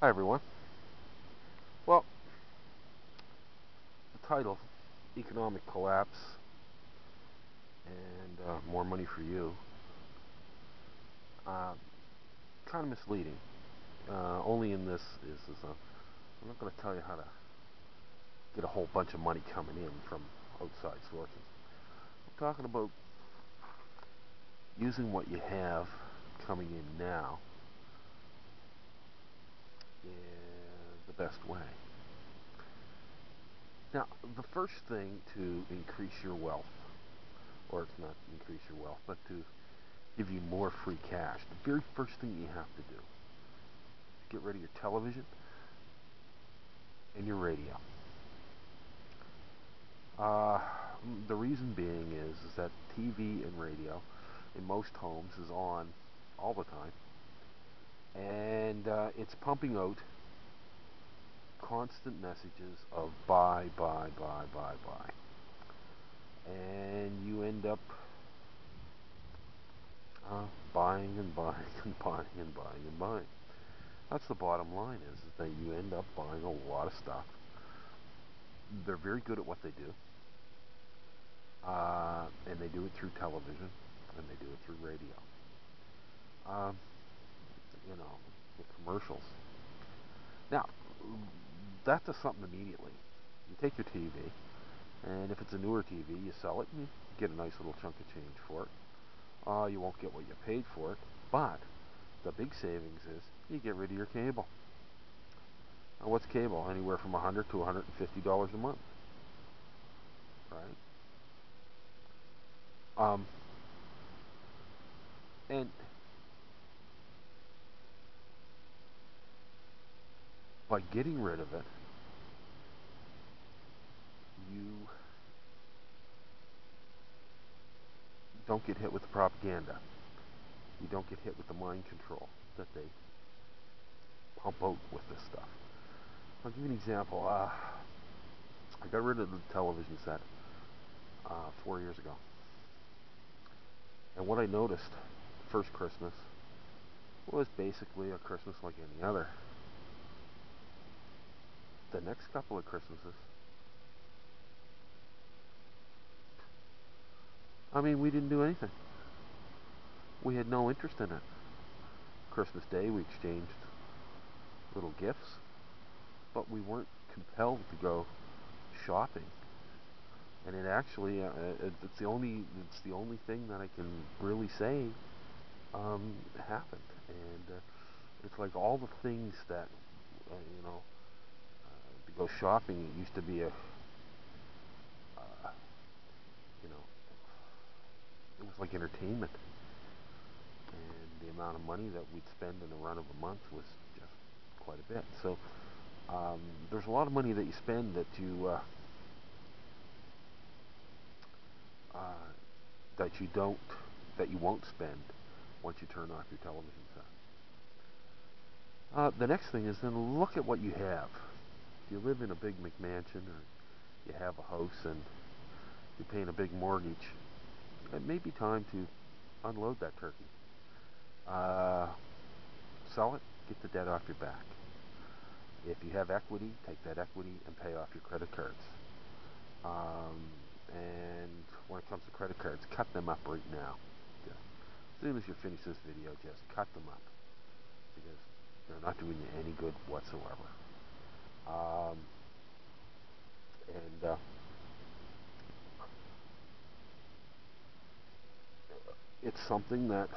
Hi everyone. Well, the title, Economic Collapse and More Money for You, uh, kind of misleading. Only in this is I'm not going to tell you how to get a whole bunch of money coming in from outside sources. I'm talking about using what you have coming in now in the best way. Now, the first thing to increase your wealth, or it's not increase your wealth, but to give you more free cash, the very first thing you have to do is get rid of your television and your radio. Uh, the reason being is that TV and radio in most homes is on all the time, and it's pumping out constant messages of buy, buy, buy, buy, buy, and you end up buying and buying and buying and buying and buying. That's the bottom line is that you end up buying a lot of stuff. They're very good at what they do, and they do it through television, and they do it through radio. Um, the commercials. Now, that does something immediately. You take your TV, and if it's a newer TV, you sell it, and you get a nice little chunk of change for it. You won't get what you paid for it, but the big savings is you get rid of your cable. Now, what's cable? Anywhere from $100 to $150 a month, right? And by getting rid of it, you don't get hit with the propaganda. You don't get hit with the mind control that they pump out with this stuff. I'll give you an example. I got rid of the television set 4 years ago. And what I noticed the first Christmas was basically a Christmas like any other. The next couple of Christmases, we didn't do anything. We had no interest in it. Christmas Day, we exchanged little gifts, but we weren't compelled to go shopping. And it actually, it's the only thing that I can really say happened. And it's like all the things that, to go shopping, it used to be you know, it was like entertainment. And the amount of money that we'd spend in a run of a month was just quite a bit. So there's a lot of money that you spend that you don't, that you won't spend once you turn off your television set. The next thing is then look at what you have. If you live in a big McMansion or you have a house and you're paying a big mortgage, it may be time to unload that turkey. Uh, Sell it, get the debt off your back. If you have equity, take that equity and pay off your credit cards. And when it comes to credit cards, cut them up right now. Yeah. As soon as you finish this video, just cut them up because they're not doing you any good whatsoever. Um, and It's something that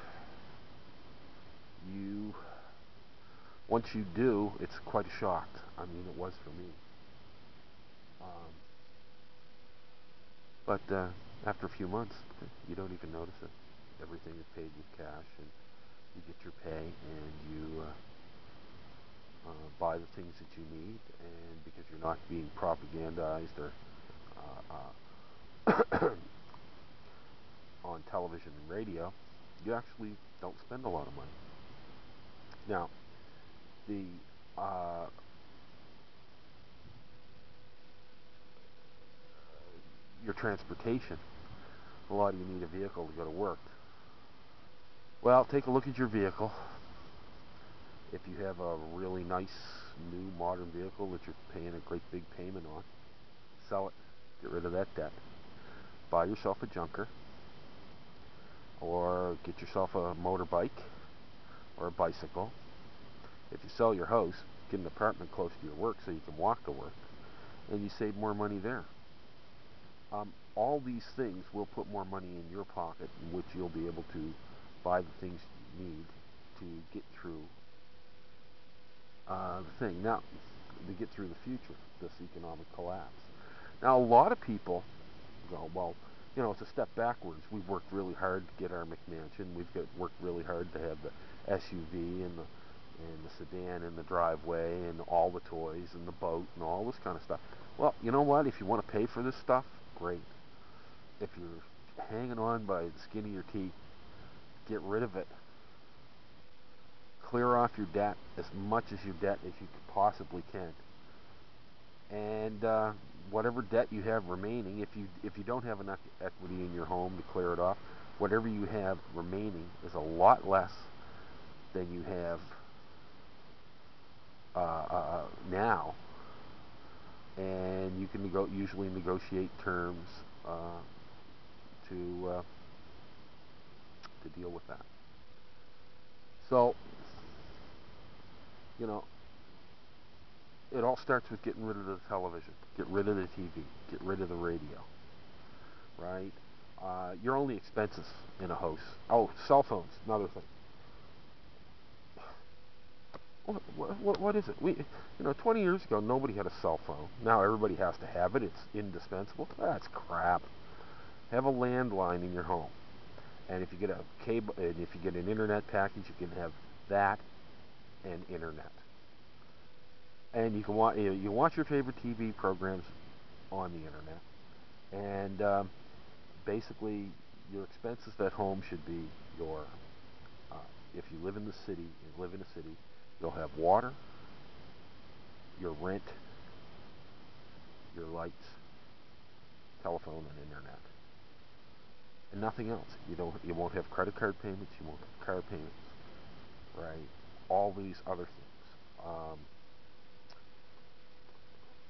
you, once you do, it's quite a shock. It was for me. Um, but after a few months, you don't even notice it. Everything is paid with cash, and you get your pay, and you buy the things that you need, and because you're not being propagandized or on television and radio, you actually don't spend a lot of money. Now, the your transportation. A lot of you need a vehicle to go to work. Well, take a look at your vehicle. If you have a really nice new modern vehicle that you're paying a great big payment on, sell it. Get rid of that debt. Buy yourself a junker, or get yourself a motorbike or a bicycle. If you sell your house, get an apartment close to your work so you can walk to work, and you save more money there. All these things will put more money in your pocket, in which you'll be able to buy the things you need to get through the thing. Now, to get through the future, this economic collapse. Now, a lot of people go, well, you know, it's a step backwards. We've worked really hard to get our McMansion. Worked really hard to have the SUV and the sedan in the driveway and all the toys and the boat and all this kind of stuff. Well, you know what? If you want to pay for this stuff, great. If you're hanging on by the skin of your teeth, get rid of it. Clear off your debt, as much as your debt as you possibly can. And whatever debt you have remaining, if you don't have enough equity in your home to clear it off, whatever you have remaining is a lot less than you have now, and you can usually negotiate terms to deal with that. So, you know, it all starts with getting rid of the television, get rid of the TV, get rid of the radio, right? Your only expenses in a house. Oh, cell phones, another thing. What is it? 20 years ago, nobody had a cell phone. Now everybody has to have it. It's indispensable. That's crap. Have a landline in your home, and if you get a cable, and if you get an internet package, you can have that and internet. And you can watch your favorite TV programs on the internet, and basically your expenses at home should be your. If you live in the city, you'll have water, your rent, your lights, telephone, and internet, and nothing else. You won't have credit card payments. You won't have car payments, right? All these other things.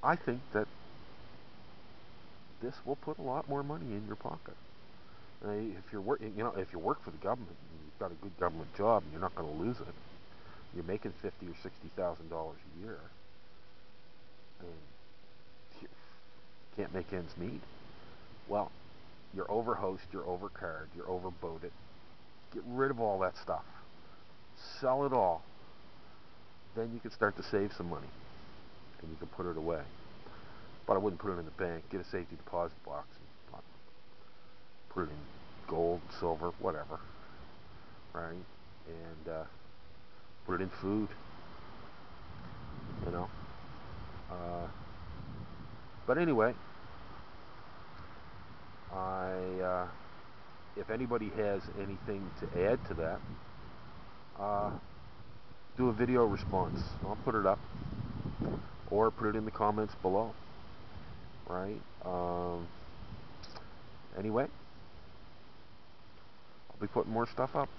I think that this will put a lot more money in your pocket. If you're working, if you work for the government and you've got a good government job, you're not going to lose it. You're making $50,000 or $60,000 a year, and you can't make ends meet. Well, you're overhoused, you're overcarred, you're overboated. Get rid of all that stuff. Sell it all. Then you can start to save some money, and you can put it away. But I wouldn't put it in the bank. Get a safety deposit box and put it in gold, silver, whatever, right? And put it in food, you know. But anyway, if anybody has anything to add to that, do a video response. I'll put it up, or put it in the comments below, right? Anyway, I'll be putting more stuff up.